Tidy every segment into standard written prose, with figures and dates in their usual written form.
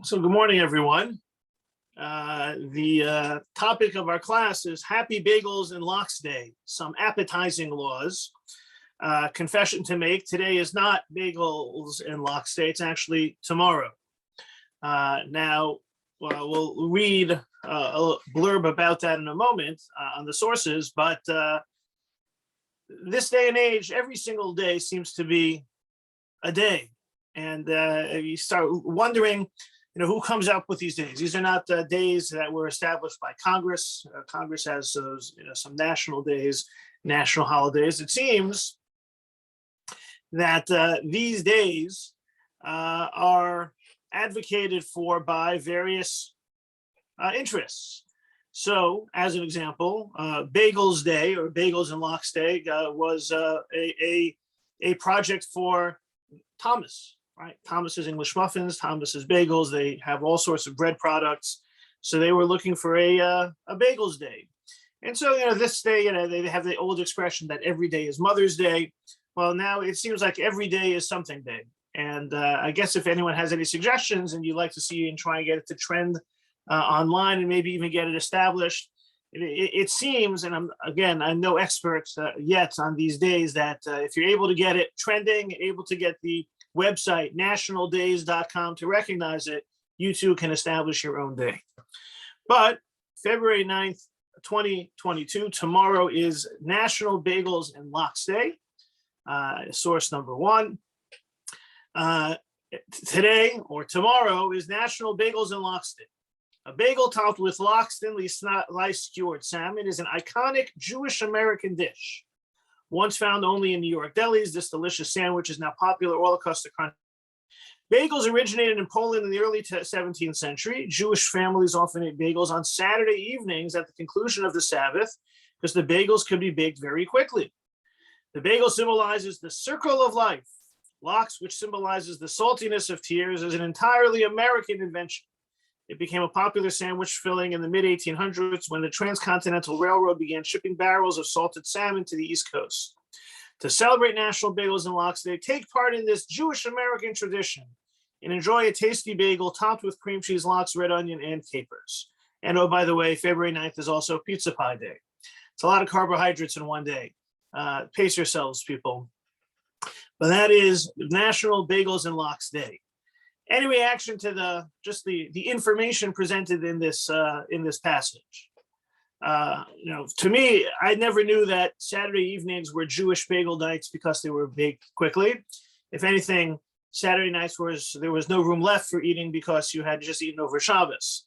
So good morning, everyone. The topic of our class is Happy Bagels and Lox Day, some appetizing laws. Confession to make, today is not Bagels and Lox Day, it's actually tomorrow. Now, we'll read a blurb about that in a moment on the sources, but this day and age, every single day seems to be a day. And you start wondering, who comes up with these days? These are not days that were established by Congress. Congress has those, some national days, national holidays. It seems that these days are advocated for by various interests. So, as an example, Bagels Day or Bagels and Lox Day was a project for Thomas. Right, Thomas's English muffins, Thomas's bagels. They have all sorts of bread products, so they were looking for a Bagels Day. And so, this day, they have the old expression that every day is Mother's Day. Well, now it seems like every day is something day. And I guess if anyone has any suggestions and you'd like to see and try and get it to trend online and maybe even get it established, it seems, and I'm no expert yet on these days, that if you're able to get it trending, able to get the website nationaldays.com to recognize it, you too can establish your own day. But February 9th, 2022, tomorrow is National Bagels and Lox Day. Source number one. Today or tomorrow is National Bagels and Lox Day. A bagel topped with lox, thinly sliced skewered salmon is an iconic Jewish American dish. Once found only in New York delis, this delicious sandwich is now popular all across the country. Bagels originated in Poland in the early 17th century. Jewish families often ate bagels on Saturday evenings at the conclusion of the Sabbath because the bagels could be baked very quickly. The bagel symbolizes the circle of life. Lox, which symbolizes the saltiness of tears, is an entirely American invention. It became a popular sandwich filling in the mid-1800s when the Transcontinental Railroad began shipping barrels of salted salmon to the East Coast. To celebrate National Bagels and Lox Day, take part in this Jewish-American tradition and enjoy a tasty bagel topped with cream cheese, lox, red onion, and capers. And oh, by the way, February 9th is also Pizza Pie Day. It's a lot of carbohydrates in one day. Pace yourselves, people. But that is National Bagels and Lox Day. Any reaction to the information presented in this passage? To me, I never knew that Saturday evenings were Jewish bagel nights because they were baked quickly. If anything, Saturday nights there was no room left for eating because you had just eaten over Shabbos.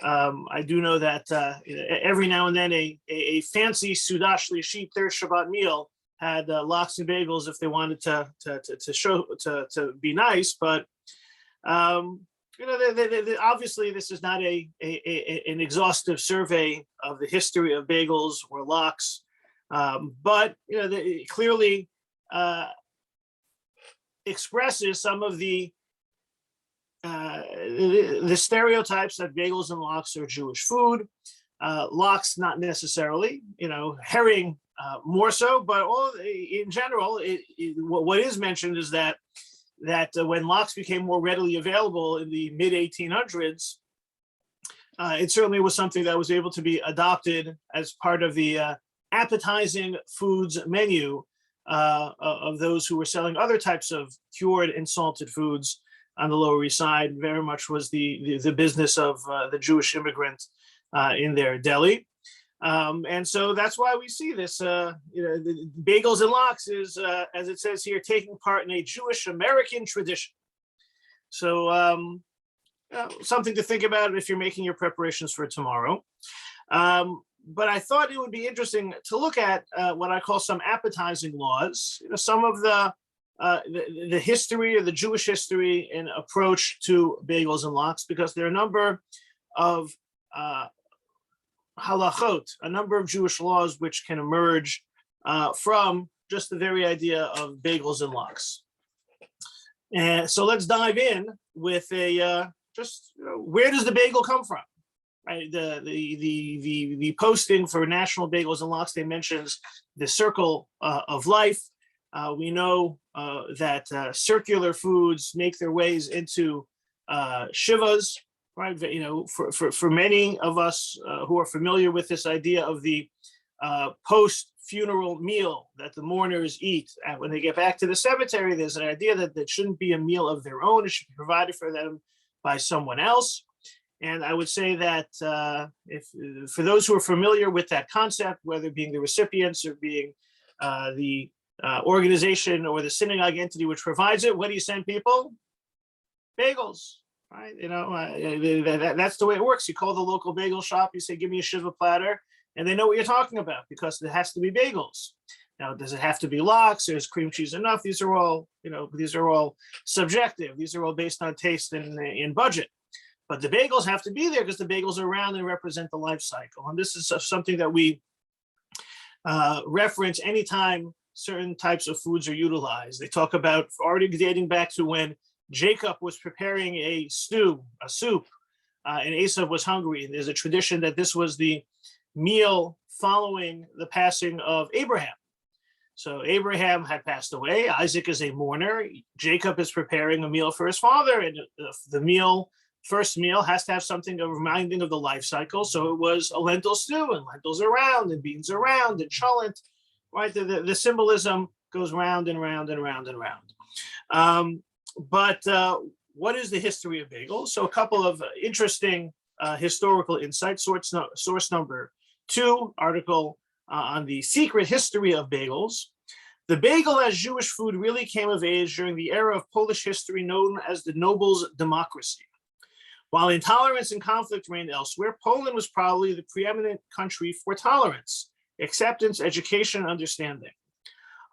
I do know that every now and then a fancy Sudash Lishit third Shabbat meal had lox and bagels if they wanted to be nice, but obviously this is not an exhaustive survey of the history of bagels or lox, but it clearly expresses some of the stereotypes that bagels and lox are Jewish food. Lox not necessarily, herring more so, but in general, what is mentioned is that when lox became more readily available in the mid-1800s, it certainly was something that was able to be adopted as part of the appetizing foods menu of those who were selling other types of cured and salted foods on the Lower East Side. Very much was the business of the Jewish immigrant in their deli. And so that's why we see this, the bagels and lox is, as it says here, taking part in a Jewish American tradition. So something to think about if you're making your preparations for tomorrow. But I thought it would be interesting to look at what I call some appetizing laws, some of the history or the Jewish history and approach to bagels and lox, because there are a number of halachot, a number of Jewish laws which can emerge from just the very idea of bagels and lox. And so let's dive in with where does the bagel come from? Right, the posting for National Bagels and Lox Day mentions the circle of life. We know that circular foods make their ways into shivas, right? For many of us who are familiar with this idea of the post-funeral meal that the mourners eat, and when they get back to the cemetery, there's an idea that it shouldn't be a meal of their own; it should be provided for them by someone else. And I would say that if for those who are familiar with that concept, whether being the recipients or being the organization or the synagogue entity which provides it, what do you send people? Bagels, right? That's the way it works. You call the local bagel shop, you say, give me a shiva platter, and they know what you're talking about because it has to be bagels. Now, does it have to be lox? Is cream cheese enough? These are all, these are all subjective. These are all based on taste and budget. But the bagels have to be there because the bagels are around and represent the life cycle. And this is something that we reference anytime certain types of foods are utilized. They talk about already dating back to when Jacob was preparing a stew, a soup, and Esau was hungry. And there's a tradition that this was the meal following the passing of Abraham. So Abraham had passed away. Isaac is a mourner. Jacob is preparing a meal for his father, and the first meal has to have something of reminding of the life cycle. So it was a lentil stew, and lentils are round, and beans are round, and cholent, right? The symbolism goes round and round and round and round. But what is the history of bagels? So a couple of interesting historical insights. Source number 2, article on the secret history of bagels. The bagel as Jewish food really came of age during the era of Polish history known as the nobles' democracy. While intolerance and conflict reigned elsewhere, Poland was probably the preeminent country for tolerance, acceptance, education, and understanding.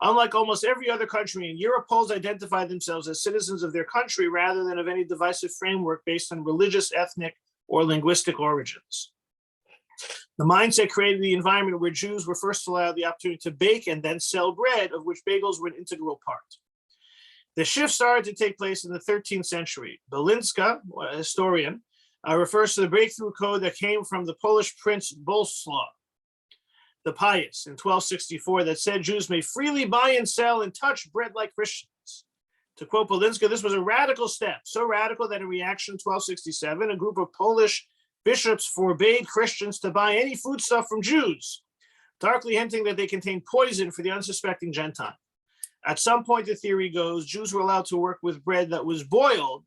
Unlike almost every other country in Europe, Poles identified themselves as citizens of their country rather than of any divisive framework based on religious, ethnic, or linguistic origins. The mindset created the environment where Jews were first allowed the opportunity to bake and then sell bread, of which bagels were an integral part. The shift started to take place in the 13th century. Belinska, a historian, refers to the breakthrough code that came from the Polish prince Bolesław the Pious in 1264 that said Jews may freely buy and sell and touch bread like Christians. To quote Belinska, this was a radical step, so radical that in reaction in 1267, a group of Polish bishops forbade Christians to buy any foodstuff from Jews, darkly hinting that they contained poison for the unsuspecting Gentile. At some point, the theory goes, Jews were allowed to work with bread that was boiled,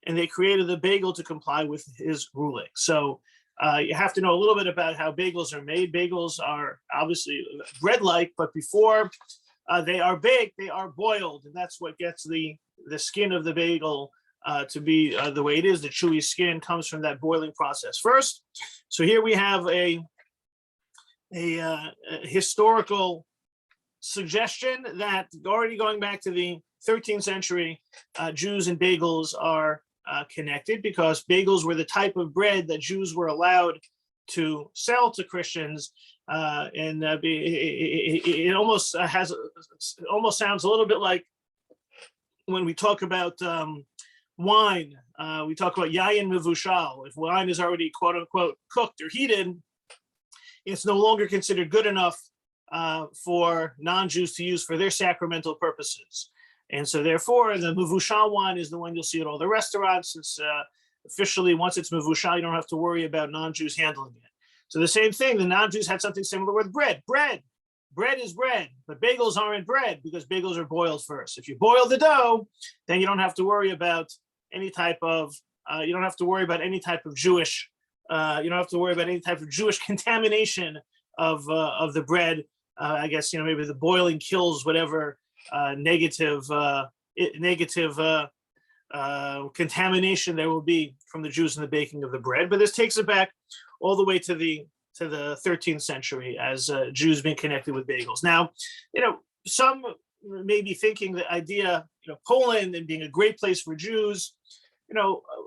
and they created the bagel to comply with his ruling. So you have to know a little bit about how bagels are made. Bagels are obviously bread-like, but before they are baked, they are boiled, and that's what gets the skin of the bagel to be the way it is. The chewy skin comes from that boiling process first. So here we have a historical suggestion that already going back to the 13th century, Jews and bagels are connected because bagels were the type of bread that Jews were allowed to sell to Christians, and it almost sounds a little bit like when we talk about wine. We talk about yayin mevushal. If wine is already quote unquote cooked or heated, it's no longer considered good enough for non-Jews to use for their sacramental purposes. And so therefore, the mevushal wine is the one you'll see at all the restaurants. It's officially, once it's mevushal, you don't have to worry about non-Jews handling it. So the same thing, the non-Jews had something similar with bread. Bread is bread, but bagels aren't bread because bagels are boiled first. If you boil the dough, then you don't have to worry about any type of, you don't have to worry about any type of Jewish, you don't have to worry about any type of Jewish contamination of the bread. I guess, maybe the boiling kills whatever negative contamination there will be from the Jews in the baking of the bread. But this takes it back all the way to the 13th century as Jews being connected with bagels. Now, some may be thinking the idea, Poland and being a great place for Jews,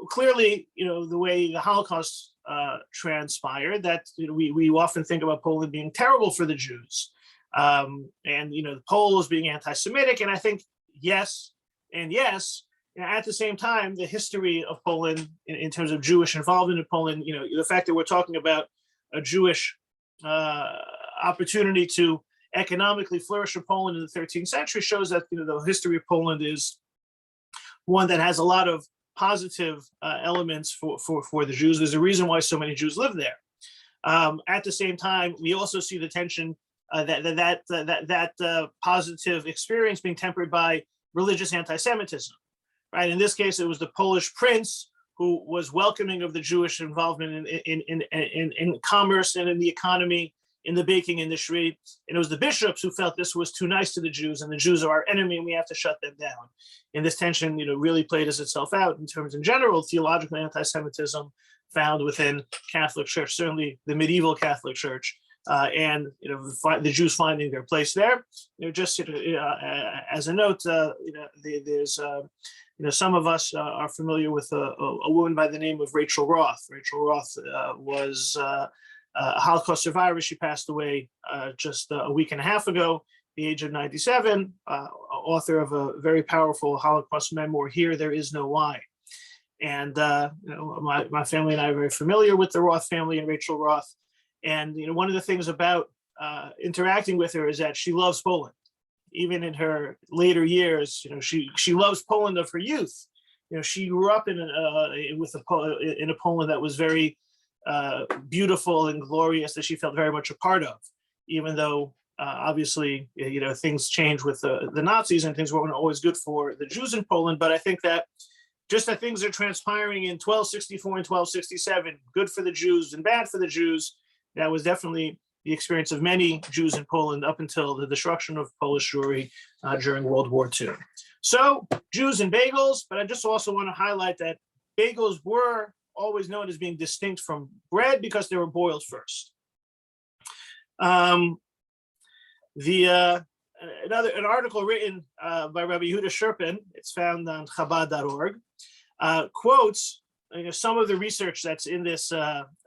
clearly, the way the Holocaust transpired, that we often think about Poland being terrible for the Jews. And the Poles being anti-Semitic, and I think yes and yes. At the same time, the history of Poland in terms of Jewish involvement in Poland, the fact that we're talking about a Jewish opportunity to economically flourish in Poland in the 13th century shows that the history of Poland is one that has a lot of positive elements for the Jews. There's a reason why so many Jews live there. At the same time, we also see the tension that positive experience being tempered by religious anti-Semitism. Right. In this case, it was the Polish prince who was welcoming of the Jewish involvement in commerce and in the economy, in the baking industry. And it was the bishops who felt this was too nice to the Jews, and the Jews are our enemy, and we have to shut them down. And this tension, really played itself out in terms, in general, theological anti-Semitism found within Catholic Church, certainly the medieval Catholic Church, and the Jews finding their place there. Just as a note, there's some of us are familiar with a woman by the name of Rachel Roth. Rachel Roth was a Holocaust survivor. She passed away just a week and a half ago, at the age of 97, author of a very powerful Holocaust memoir, Here There Is No Why. And my family and I are very familiar with the Roth family and Rachel Roth. And one of the things about interacting with her is that she loves Poland. Even in her later years, she loves Poland of her youth. She grew up in a Poland that was very beautiful and glorious, that she felt very much a part of. Even though obviously things changed with the Nazis and things weren't always good for the Jews in Poland. But I think that just that things are transpiring in 1264 and 1267, good for the Jews and bad for the Jews, that was definitely the experience of many Jews in Poland up until the destruction of Polish Jewry during World War II. So Jews and bagels, but I just also want to highlight that bagels were always known as being distinct from bread because they were boiled first. An article written by Rabbi Yehuda Sherpin, it's found on Chabad.org, quotes some of the research that's in this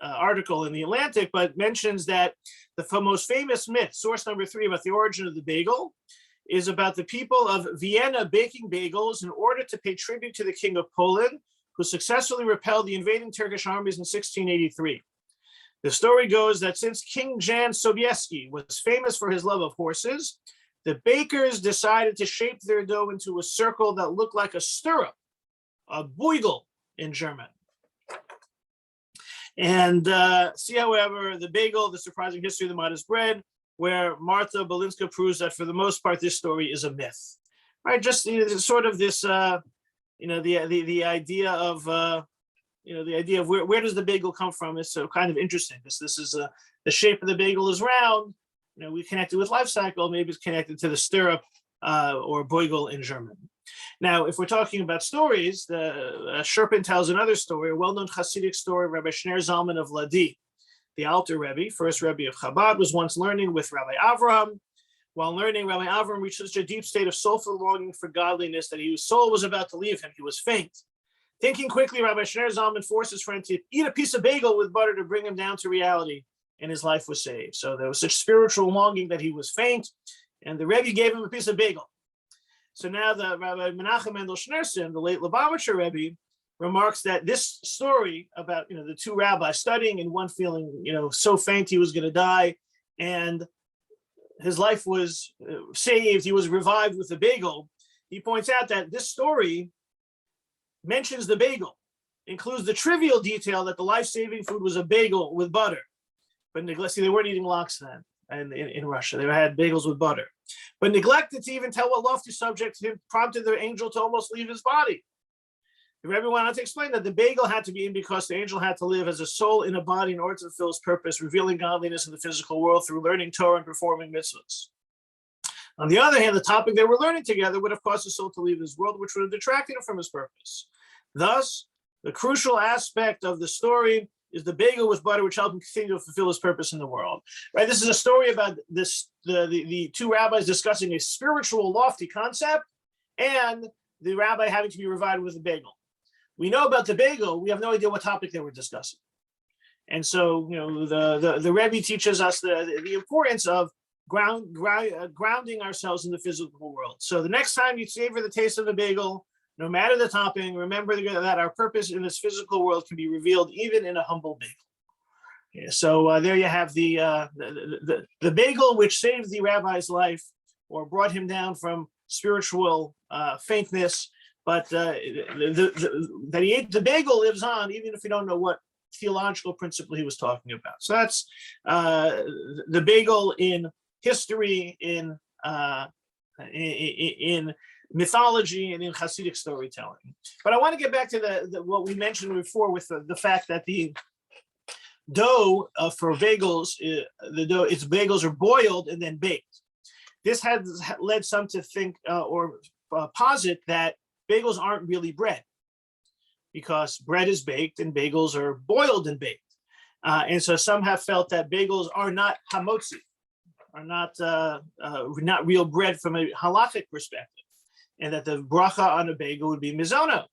article in The Atlantic, but mentions that the most famous myth, source number 3 about the origin of the bagel, is about the people of Vienna baking bagels in order to pay tribute to the King of Poland, who successfully repelled the invading Turkish armies in 1683. The story goes that since King Jan Sobieski was famous for his love of horses, the bakers decided to shape their dough into a circle that looked like a stirrup, a Beugel in German. And see, however, the bagel, the surprising history of the modest bread, where Marta Balinska proves that for the most part, this story is a myth, right? Just sort of this, the idea of, the idea of where does the bagel come from is so kind of interesting. This is the shape of the bagel is round. We connect it with life cycle. Maybe it's connected to the stirrup or Beugel in German. Now, if we're talking about stories, the Sherpin tells another story, a well-known Hasidic story. Rabbi Shner Zalman of Ladi, the Alter Rebbe, first Rebbe of Chabad, was once learning with Rabbi Avraham. While learning, Rabbi Avraham reached such a deep state of soulful longing for godliness that his soul was about to leave him. He was faint. Thinking quickly, Rabbi Shner Zalman forced his friend to eat a piece of bagel with butter to bring him down to reality, and his life was saved. So there was such spiritual longing that he was faint, and the Rebbe gave him a piece of bagel. So now the Rabbi Menachem Mendel Schneerson, the late Lubavitcher Rebbe, remarks that this story about the two rabbis studying and one feeling so faint he was going to die, and his life was saved, he was revived with the bagel. He points out that this story mentions the bagel, includes the trivial detail that the life-saving food was a bagel with butter. But see, they weren't eating lox then. And in Russia, they had bagels with butter, but neglected to even tell what lofty subject prompted the angel to almost leave his body. The Rebbe went on to explain that the bagel had to be in because the angel had to live as a soul in a body in order to fulfill his purpose, revealing godliness in the physical world through learning Torah and performing mitzvahs. On the other hand, the topic they were learning together would have caused the soul to leave his world, which would have detracted him from his purpose. Thus, the crucial aspect of the story is the bagel with butter, which helped him continue to fulfill his purpose in the world. Right? This is a story about the two rabbis discussing a spiritual, lofty concept, and the rabbi having to be revived with a bagel. We know about the bagel. We have no idea what topic they were discussing. And so, the Rebbe teaches us the importance of grounding ourselves in the physical world. So the next time you savor the taste of the bagel, no matter the topping, remember that our purpose in this physical world can be revealed even in a humble bagel. Yeah, so there you have the bagel which saved the rabbi's life or brought him down from spiritual faintness but that he ate the bagel lives on, even if we don't know what theological principle he was talking about. So that's the bagel in history, in mythology, and in Hasidic storytelling. But I want to get back to what we mentioned before with the fact that the dough for bagels, its bagels are boiled and then baked. This has led some to think or posit that bagels aren't really bread, because bread is baked and bagels are boiled and baked. And so some have felt that bagels are not hamotzi, are not real bread from a halachic perspective, and that the bracha on a bagel would be mizonot,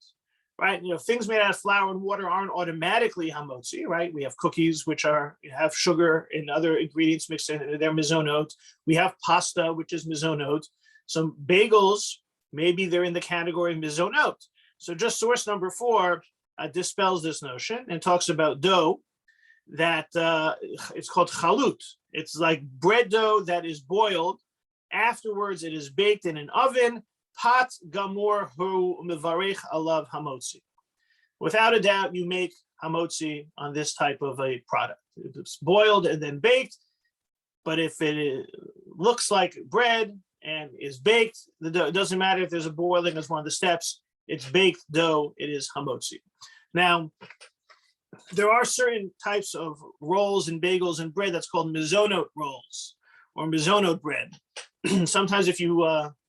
right? Things made out of flour and water aren't automatically hamotzi, right? We have cookies, which have sugar and other ingredients mixed in, they're mizonot. We have pasta, which is mizonot. Some bagels, maybe they're in the category of mizonot. So just source number 4 dispels this notion and talks about dough that it's called chalut. It's like bread dough that is boiled. Afterwards, it is baked in an oven. Pat gamor hu mevarech alav hamotzi. Without a doubt, you make hamotzi on this type of a product. It's boiled and then baked. But if it looks like bread and is baked, the dough, it doesn't matter if there's a boiling as one of the steps. It's baked dough. It is hamotzi. Now, there are certain types of rolls and bagels and bread that's called mizonot rolls or mizonot bread. Sometimes if you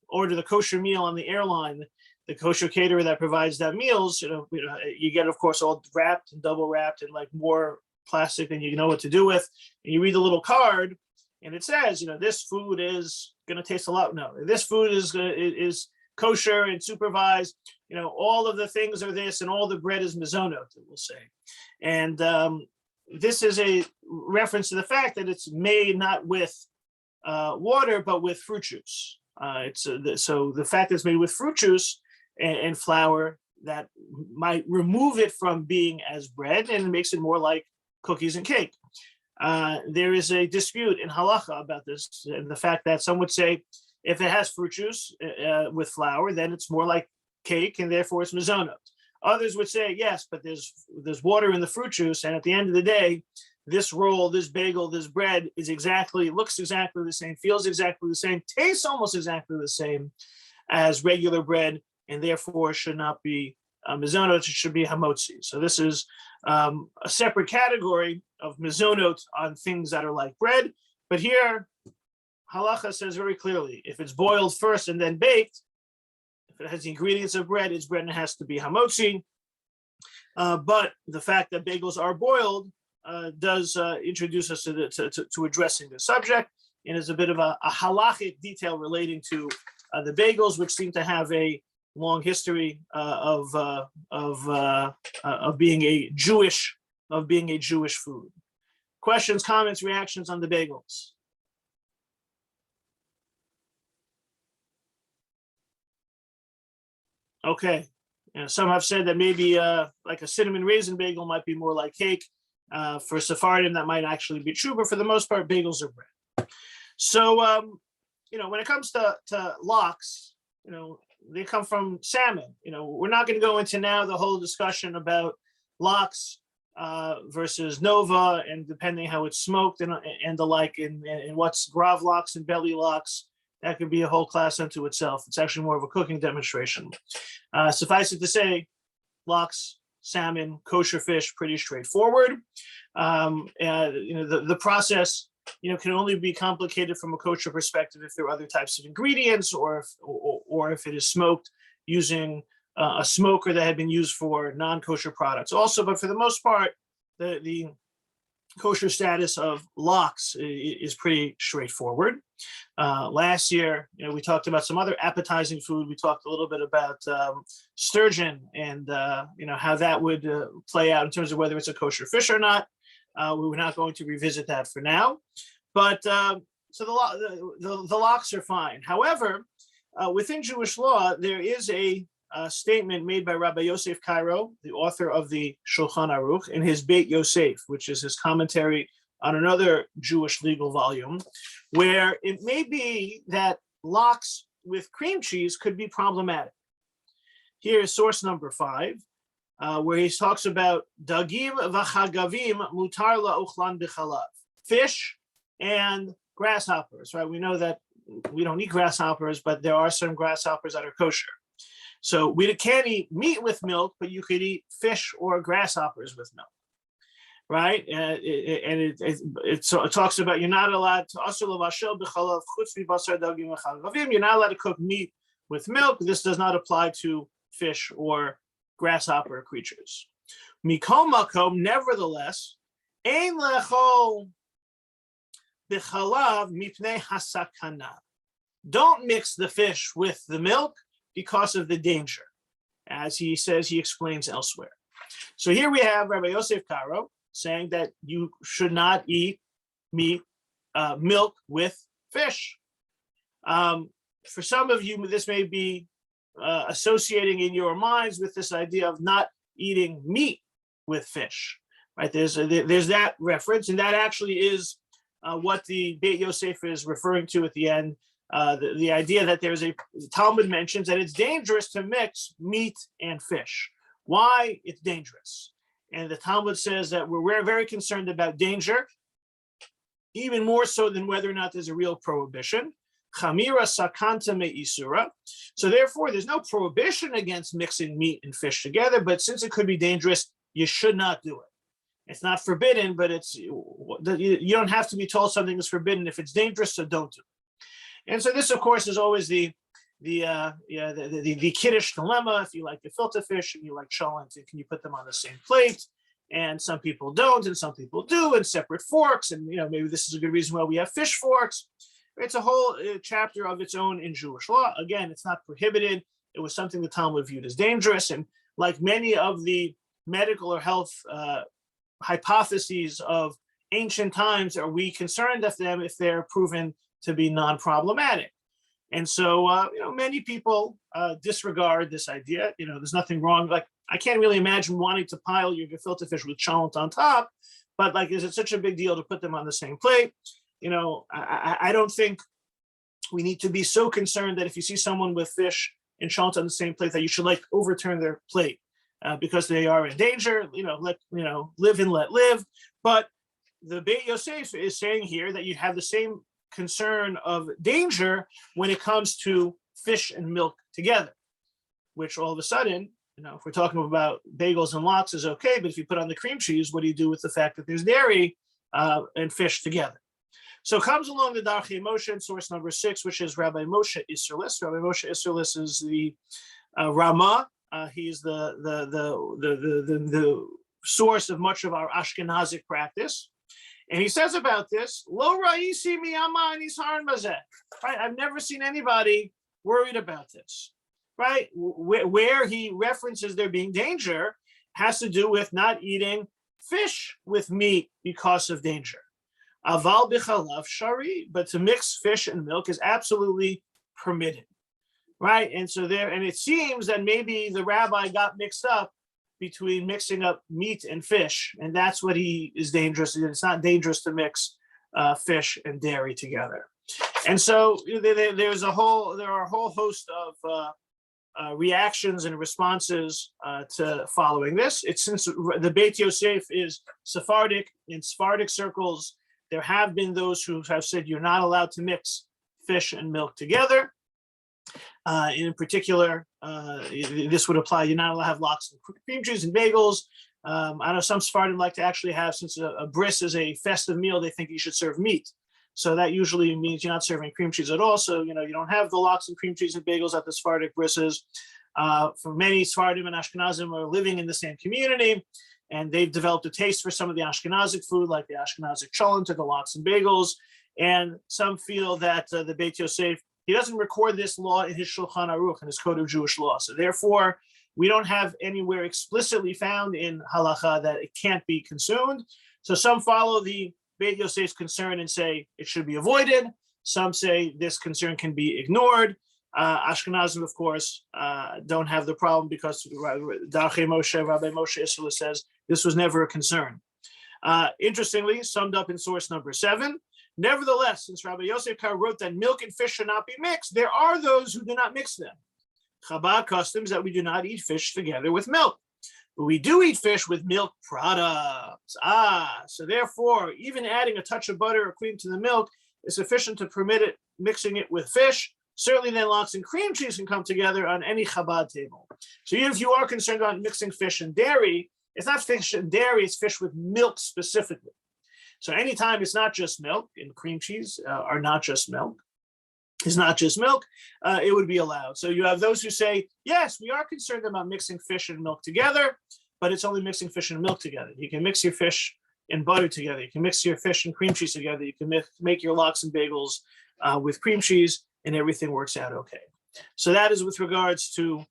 order the kosher meal on the airline, the kosher caterer that provides that meals, you get, of course, all wrapped and double wrapped and like more plastic than you know what to do with. And you read the little card and it says, this food is going to taste a lot. No, this food is kosher and supervised. All of the things are this and all the bread is mizonot, it will say. And this is a reference to the fact that it's made not with water, but with fruit juice. So the fact that it's made with fruit juice and flour, that might remove it from being as bread and makes it more like cookies and cake. There is a dispute in halacha about this, and the fact that some would say if it has fruit juice with flour, then it's more like cake and therefore it's mizonot. Others would say yes, but there's water in the fruit juice, and at the end of the day, this roll, this bagel, this bread looks exactly the same, feels exactly the same, tastes almost exactly the same as regular bread, and therefore should not be mizonot, it should be hamotzi. So this is a separate category of mizonot on things that are like bread. But here, halacha says very clearly, if it's boiled first and then baked, if it has the ingredients of bread, it's bread and it has to be hamotzi. But the fact that bagels are boiled does introduce us to addressing the subject, and is a bit of a halachic detail relating to the bagels, which seem to have a long history of being a Jewish food. Questions, comments, reactions on the bagels? Okay. Some have said that maybe like a cinnamon raisin bagel might be more like cake. For Sephardim, that might actually be true, but for the most part, bagels are bread. So, when it comes to lox, they come from salmon. We're not going to go into now the whole discussion about lox versus nova, and depending how it's smoked and the like, and what's grav lox and belly lox. That could be a whole class unto itself. It's actually more of a cooking demonstration. Suffice it to say, lox, salmon, kosher fish, pretty straightforward. The process, can only be complicated from a kosher perspective if there are other types of ingredients, or if it is smoked using a smoker that had been used for non-kosher products. Also, but for the most part, the kosher status of lox is pretty straightforward. Last year, we talked about some other appetizing food. We talked a little bit about sturgeon and how that would play out in terms of whether it's a kosher fish or not. We were not going to revisit that for now, but so the lox are fine. However, within Jewish law, there is a statement made by Rabbi Yosef Cairo, the author of the Shulchan Aruch, in his Beit Yosef, which is his commentary on another Jewish legal volume, where it may be that lox with cream cheese could be problematic. Here is source number 5, where he talks about dagim v'chagavim mutar la'ochlan b'chalav. Fish and grasshoppers, right? We know that we don't eat grasshoppers, but there are some grasshoppers that are kosher. So we can't eat meat with milk, but you could eat fish or grasshoppers with milk, right? And it talks about you're not allowed to you're not allowed to cook meat with milk. This does not apply to fish or grasshopper creatures. Mikol makom, nevertheless, ein lechol b'chalav mipnei hasakana. Don't mix the fish with the milk because of the danger, as he says, he explains elsewhere. So here we have Rabbi Yosef Karo saying that you should not eat milk with fish. For some of you, this may be associating in your minds with this idea of not eating meat with fish, right? There's that reference, and that actually is what the Beit Yosef is referring to at the end. The idea that the Talmud mentions that it's dangerous to mix meat and fish. Why it's dangerous? And the Talmud says that we're very concerned about danger, even more so than whether or not there's a real prohibition. Chamira sakanta me'isura. So therefore, there's no prohibition against mixing meat and fish together, but since it could be dangerous, you should not do it. It's not forbidden, but you don't have to be told something is forbidden if it's dangerous, so don't do it. And so this, of course, is always the kiddush dilemma. If you like gefilte fish and you like cholent, can you put them on the same plate? And some people don't, and some people do, and separate forks. And maybe this is a good reason why we have fish forks. It's a whole chapter of its own in Jewish law. Again, it's not prohibited. It was something the Talmud viewed as dangerous. And like many of the medical or health hypotheses of ancient times, are we concerned of them if they're proven to be non-problematic? And so, many people disregard this idea. There's nothing wrong. Like, I can't really imagine wanting to pile your gefilte fish with cholent on top, but is it such a big deal to put them on the same plate? I don't think we need to be so concerned that if you see someone with fish and cholent on the same plate that you should overturn their plate because they are in danger. Live and let live. But the Beit Yosef is saying here that you have the same concern of danger when it comes to fish and milk together, which all of a sudden, if we're talking about bagels and lox is okay, but if you put on the cream cheese, what do you do with the fact that there's dairy and fish together? So comes along the Darchei Moshe in source number 6, which is Rabbi Moshe Isserlis. Rabbi Moshe Isserlis is the Rama. He's the source of much of our Ashkenazic practice. And he says about this, Lo ra'isi miyama nisharan bazeh. Right? I've never seen anybody worried about this. Right? Where he references there being danger has to do with not eating fish with meat because of danger. Aval b'chalav shari, but to mix fish and milk is absolutely permitted. Right? And so it seems that maybe the rabbi got mixed up between mixing up meat and fish, and that's what he is dangerous. It's not dangerous to mix fish and dairy together. And so there are a whole host of reactions and responses to following this. It's since the Beit Yosef is Sephardic, in Sephardic circles, there have been those who have said you're not allowed to mix fish and milk together. In particular, this would apply. You're not allowed to have lox and cream cheese and bagels. I know some Sephardim like to actually have, since a bris is a festive meal, they think you should serve meat. So that usually means you're not serving cream cheese at all. So, you don't have the lox and cream cheese and bagels at the Sephardic brises. For many Sephardim and Ashkenazim are living in the same community, and they've developed a taste for some of the Ashkenazic food, like the Ashkenazic cholent or the lox and bagels. And some feel that the Beit Yosef, he doesn't record this law in his Shulchan Aruch, in his Code of Jewish Law. So therefore, we don't have anywhere explicitly found in halacha that it can't be consumed. So some follow the Beit Yosef's concern and say it should be avoided. Some say this concern can be ignored. Ashkenazim, of course, don't have the problem because Darchei Moshe, Rabbi Moshe Isserlis says this was never a concern. Interestingly, summed up in source number 7, nevertheless, since Rabbi Yosef Karo wrote that milk and fish should not be mixed, there are those who do not mix them. Chabad custom is that we do not eat fish together with milk, but we do eat fish with milk products. So therefore, even adding a touch of butter or cream to the milk is sufficient to permit it mixing it with fish. Certainly then lox and cream cheese can come together on any Chabad table. So even if you are concerned about mixing fish and dairy, it's not fish and dairy, it's fish with milk specifically. So anytime it's not just milk, and cream cheese are not just milk, is not just milk, it would be allowed. So you have those who say, yes, we are concerned about mixing fish and milk together, but it's only mixing fish and milk together. You can mix your fish and butter together. You can mix your fish and cream cheese together. You can make your lox and bagels with cream cheese, and everything works out okay. So that is with regards to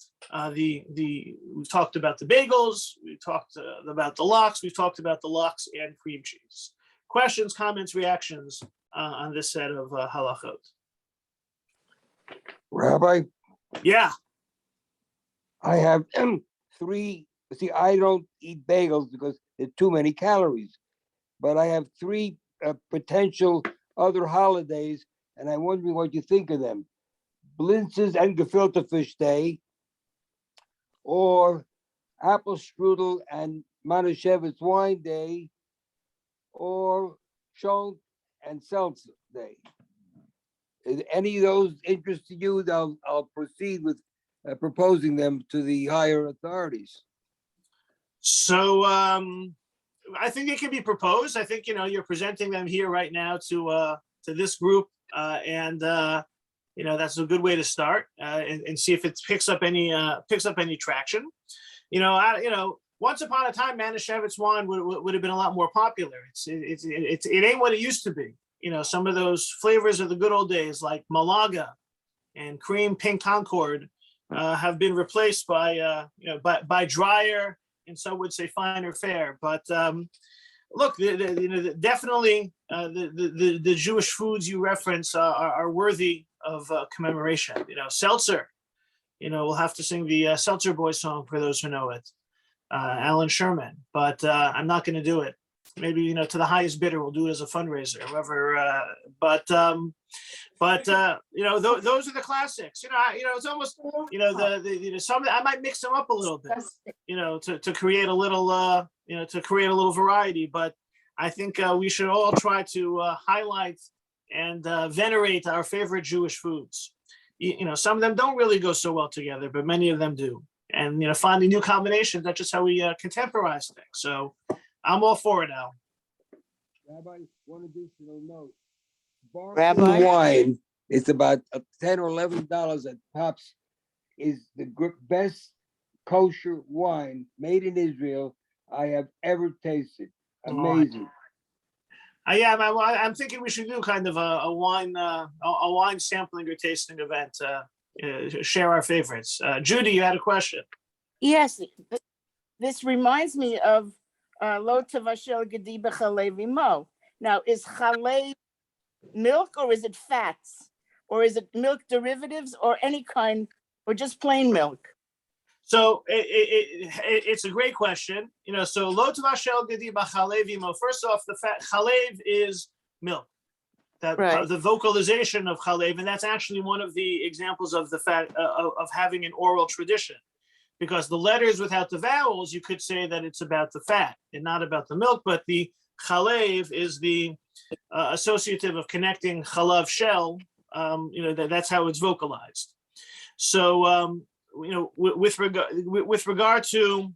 we've talked about the bagels, we talked about the lox, we've talked about the lox and cream cheese. Questions, comments, reactions on this set of halachot? Rabbi, Yeah. I have three. See, I don't eat bagels because there are too many calories, but I have three potential other holidays, and I'm wondering what you think of them. Blintzes and gefilte fish day, or apple strudel and Manischewitz wine day, or Schonk and seltzer day. Is any of those interest to you? I'll proceed with proposing them to the higher authorities. So I think it can be proposed. I think you're presenting them here right now to this group, and that's a good way to start and see if it picks up any traction. Once upon a time, Manischewitz wine would have been a lot more popular. It ain't what it used to be. Some of those flavors of the good old days, like Malaga and Cream Pink Concord, have been replaced by drier and some would say finer fare. But look, definitely the Jewish foods you reference are worthy of commemoration. Seltzer. We'll have to sing the Seltzer Boy song for those who know it. Alan Sherman, but I'm not going to do it. Maybe to the highest bidder, we'll do it as a fundraiser. However, but those are the classics. It's almost some I might mix them up a little bit. To create a little variety. But I think we should all try to highlight and venerate our favorite Jewish foods. Some of them don't really go so well together, but many of them do. And finding new combinations, that's just how we contemporize things. So I'm all for it now. Rabbi, one additional note. Rabbi? Wine is about $10 or $11 at Pops. Is the best kosher wine made in Israel I have ever tasted. Amazing. I'm thinking we should do kind of a wine sampling or tasting event. Share our favorites. Judy, you had a question. Yes, this reminds me of Lo Tavashel Gedi B'Chalev Imo. Now, is chalev milk or is it fats? Or is it milk derivatives or any kind, or just plain milk? So it's a great question. So Lo Tavashel Gedi B'Chalev Imo. First off, the fat chalev is milk. That right. The vocalization of chalev, and that's actually one of the examples of the fact of having an oral tradition, because the letters without the vowels, you could say that it's about the fat and not about the milk, but the chalev is the associative of connecting chalav shell. That's how it's vocalized. So with regard to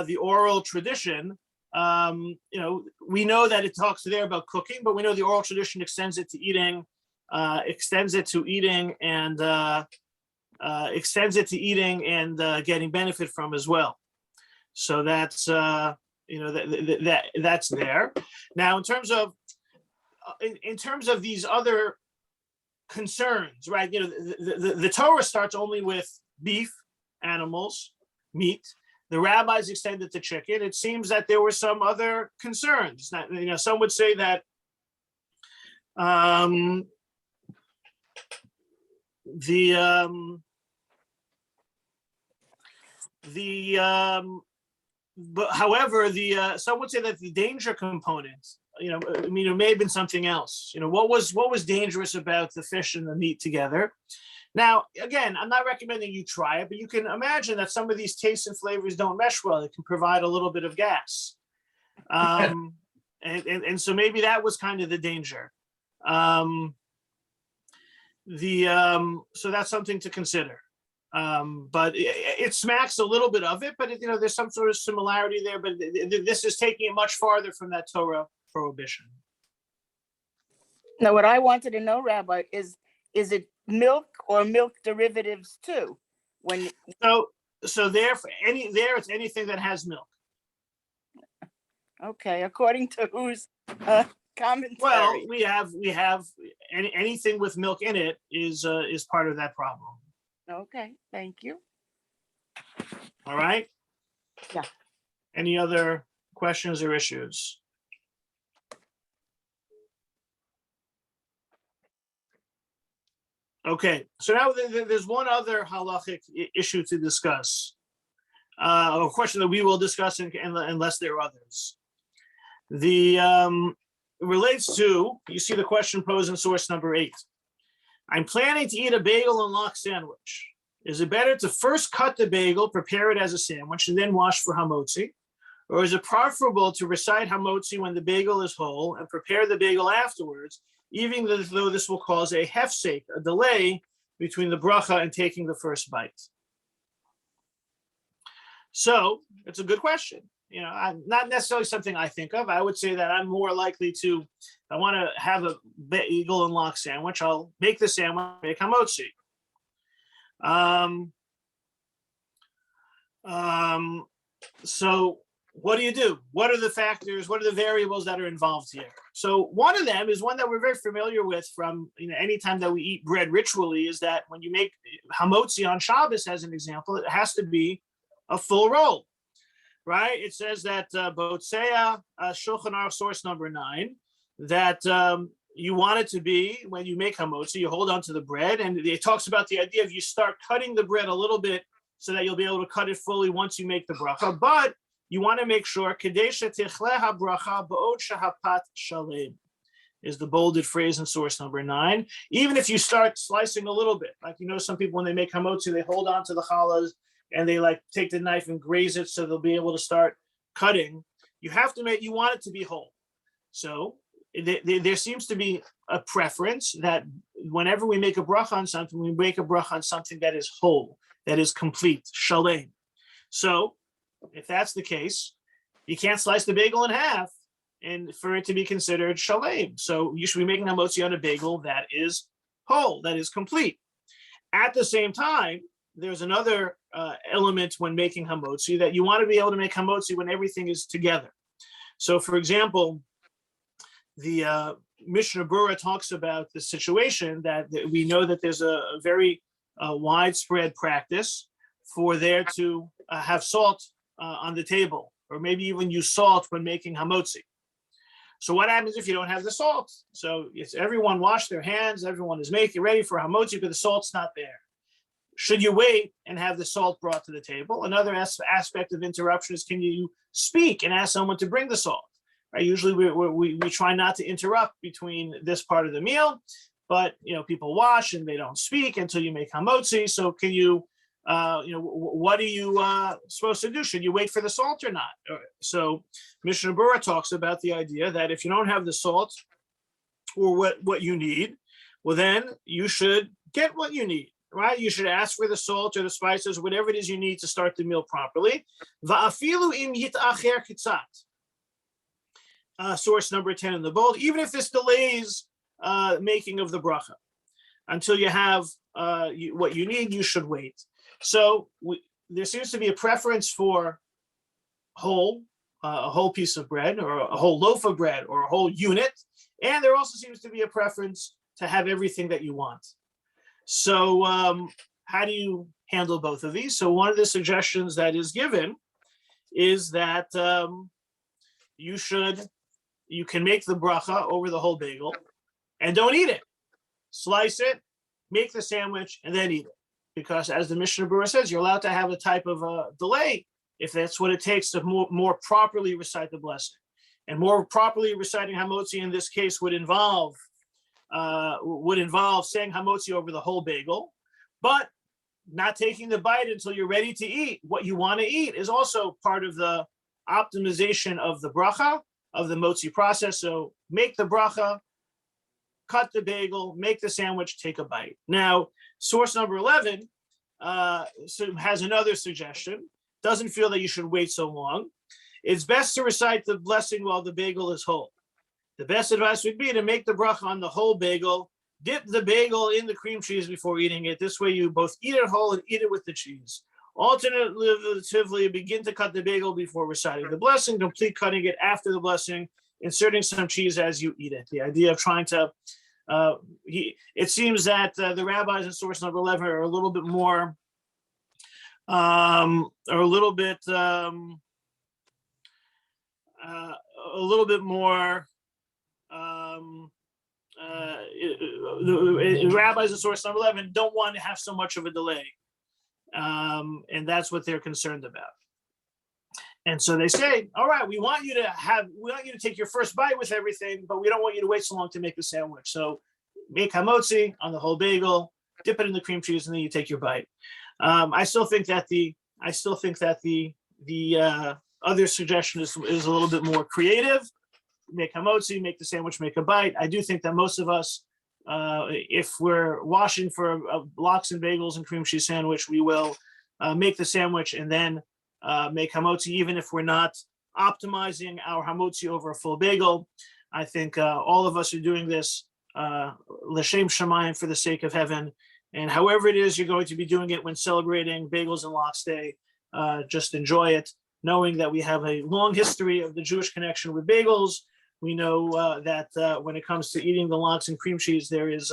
the oral tradition. We know that it talks there about cooking, but we know the oral tradition extends it to eating, and getting benefit from as well. So that's that's there. Now, in terms of these other concerns, right? The Torah starts only with beef, animals, meat. The rabbis extended to chicken. It seems that there were some other concerns. Some would say that but however, some would say that the danger component, it may have been something else. What was dangerous about the fish and the meat together? Now, again, I'm not recommending you try it, but you can imagine that some of these tastes and flavors don't mesh well. It can provide a little bit of gas. And so maybe that was kind of the danger. So that's something to consider. But it smacks a little bit of it, but there's some sort of similarity there, but this is taking it much farther from that Torah prohibition. Now, what I wanted to know, Rabbi, is it milk or milk derivatives too? So there it's anything that has milk. Okay, according to whose commentary? Well, we have anything with milk in it is part of that problem. Okay, thank you. All right. Yeah. Any other questions or issues? Okay, so now there's one other halachic issue to discuss, a question that we will discuss unless there are others. Relates to, you see the question posed in source number 8. I'm planning to eat a bagel and lox sandwich. Is it better to first cut the bagel, prepare it as a sandwich, and then wash for hamotzi? Or is it preferable to recite hamotzi when the bagel is whole and prepare the bagel afterwards, even though this will cause a hefsek, a delay between the bracha and taking the first bite? So it's a good question. Not necessarily something I think of. I would say that I'm more likely to, I want to have a bagel and lox sandwich. I'll make the sandwich, make hamotzi. So what do? What are the factors? What are the variables that are involved here? So one of them is one that we're very familiar with from anytime that we eat bread ritually, is that when you make hamotzi on Shabbos, as an example, it has to be a full roll. Right? It says that Botzea Shulchan Aruch source number 9, that you want it to be, when you make hamotzi, you hold on to the bread, and it talks about the idea of you start cutting the bread a little bit so that you'll be able to cut it fully once you make the bracha. But you want to make sure Kadesha Tichle HaBracha Ba'od Shahapat Shalem is the bolded phrase in source number 9. Even if you start slicing a little bit, like some people when they make hamotzi, they hold on to the challahs and they take the knife and graze it so they'll be able to start cutting. You want it to be whole. So there seems to be a preference that whenever we make a bracha on something, we make a bracha on something that is whole, that is complete, shalem. So if that's the case, you can't slice the bagel in half and for it to be considered shalem. So you should be making hamotzi on a bagel that is whole, that is complete. At the same time, there's another element when making hamotzi, that you want to be able to make hamotzi when everything is together. So, for example, the Mishnah Berurah talks about the situation that we know that there's a very widespread practice for there to have salt on the table, or maybe even use salt when making hamotzi. So what happens if you don't have the salt? So it's everyone wash their hands, everyone is making ready for hamotzi, but the salt's not there. Should you wait and have the salt brought to the table? Another aspect of interruption is, can you speak and ask someone to bring the salt? Right? Usually we try not to interrupt between this part of the meal, but people wash and they don't speak until you make hamotzi. So can you, what are you supposed to do? Should you wait for the salt or not? So Mishnah Berurah talks about the idea that if you don't have the salt or what you need, well then you should get what you need. Right? You should ask for the salt or the spices, whatever it is you need to start the meal properly. Va'afilu im yit'acher kitzat. Source number 10 in the bold. Even if this delays making of the bracha until you have what you need, you should wait. So there seems to be a preference for a whole piece of bread, or a whole loaf of bread, or a whole unit. And there also seems to be a preference to have everything that you want. So how do you handle both of these? So one of the suggestions that is given is that you can make the bracha over the whole bagel and don't eat it. Slice it, make the sandwich, and then eat it. Because as the Mishnah Berurah says, you're allowed to have a type of delay if that's what it takes to more properly recite the blessing. And more properly reciting hamotzi in this case would involve saying hamotzi over the whole bagel, But not taking the bite until you're ready to eat what you want to eat is also part of the optimization of the bracha, of the motzi process. So make the bracha, cut the bagel, make the sandwich, take a bite. Now, source number 11 has another suggestion. Doesn't feel that you should wait so long. It's best to recite the blessing while the bagel is whole. The best advice would be to make the bracha on the whole bagel, dip the bagel in the cream cheese before eating it. This way you both eat it whole and eat it with the cheese. Alternatively, begin to cut the bagel before reciting the blessing, complete cutting it after the blessing, inserting some cheese as you eat it. The idea of trying to, it seems that the rabbis in source number 11 are a little bit more, the rabbis in source number 11 don't want to have so much of a delay. And that's what they're concerned about. And so they say, all right, we want you to take your first bite with everything, but we don't want you to wait so long to make the sandwich. So make hamotzi on the whole bagel, dip it in the cream cheese, and then you take your bite. I still think that the other suggestion is a little bit more creative. Make hamotzi, make the sandwich, make a bite. I do think that most of us, if we're washing for lox and bagels and cream cheese sandwich, we will make the sandwich and then make hamotzi, even if we're not optimizing our hamotzi over a full bagel. I think all of us are doing this l'shem shamayim, for the sake of heaven. And however it is you're going to be doing it when celebrating Bagels and Lox Day, just enjoy it, knowing that we have a long history of the Jewish connection with bagels. We know that when it comes to eating the lox and cream cheese, there is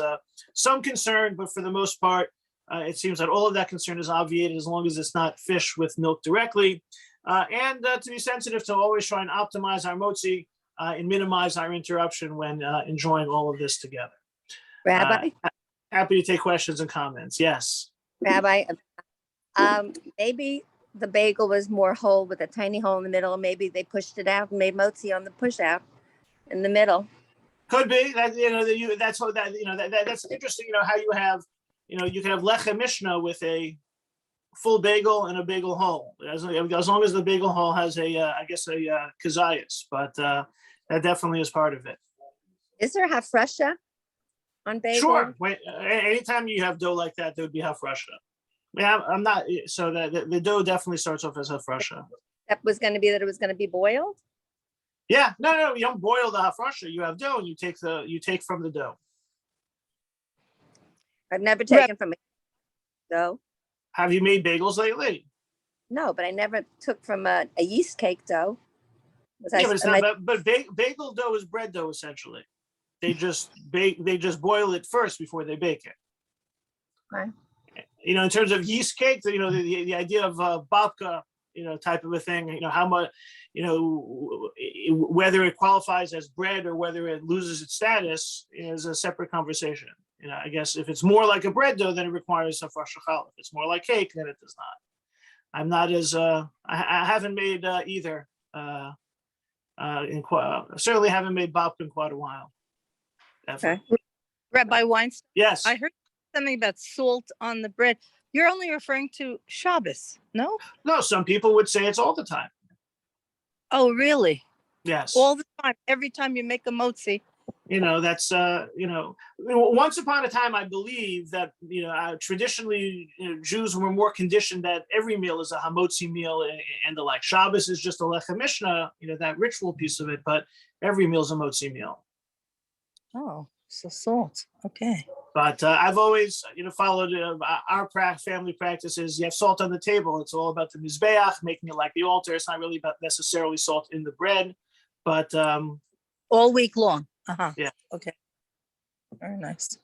some concern, but for the most part, it seems that all of that concern is obviated as long as it's not fish with milk directly. And to be sensitive to always try and optimize our motzi and minimize our interruption when enjoying all of this together. Rabbi, Happy to take questions and comments. Yes. Rabbi, maybe the bagel was more whole with a tiny hole in the middle. Maybe they pushed it out and made motzi on the push out in the middle. Could be that, that's what that, that's interesting. How you have, you can have lechem mishnah with a full bagel and a bagel hole, as long as the bagel hole has a kazayas, but that definitely is part of it. Is there hafresha on bagel? Sure. Anytime you have dough like that, there would be hafresha. Yeah, I'm not. So that the dough definitely starts off as hafresha. That was going to be that it was going to be boiled. Yeah, no, you don't boil the hafresha. You have dough, and you take from the dough. I've never taken from a dough. Have you made bagels lately? No, but I never took from a yeast cake dough. Yeah, but it's not. But bagel dough is bread dough essentially. They just boil it first before they bake it. Okay. In terms of yeast cake, the idea of babka, type of a thing, how much, whether it qualifies as bread or whether it loses its status is a separate conversation. I guess if it's more like a bread dough, then it requires a fresh challah. If it's more like cake, then it does not. I'm not as, I haven't made either. Certainly haven't made babka in quite a while. Ever. Okay. Rabbi Weinstein, Yes. I heard something about salt on the bread. You're only referring to Shabbos, no? No, some people would say it's all the time. Oh, really? Yes. All the time, every time you make a motzi. That's once upon a time, I believe that traditionally Jews were more conditioned that every meal is a hamotzi meal and the like. Shabbos is just a lechem mishnah, that ritual piece of it, but every meal is a motzi meal. Oh, so salt. Okay. But I've always, followed our family practices. You have salt on the table. It's all about the mizbeach, making it like the altar. It's not really about necessarily salt in the bread, but All week long. Uh-huh. Yeah. Okay. Very nice.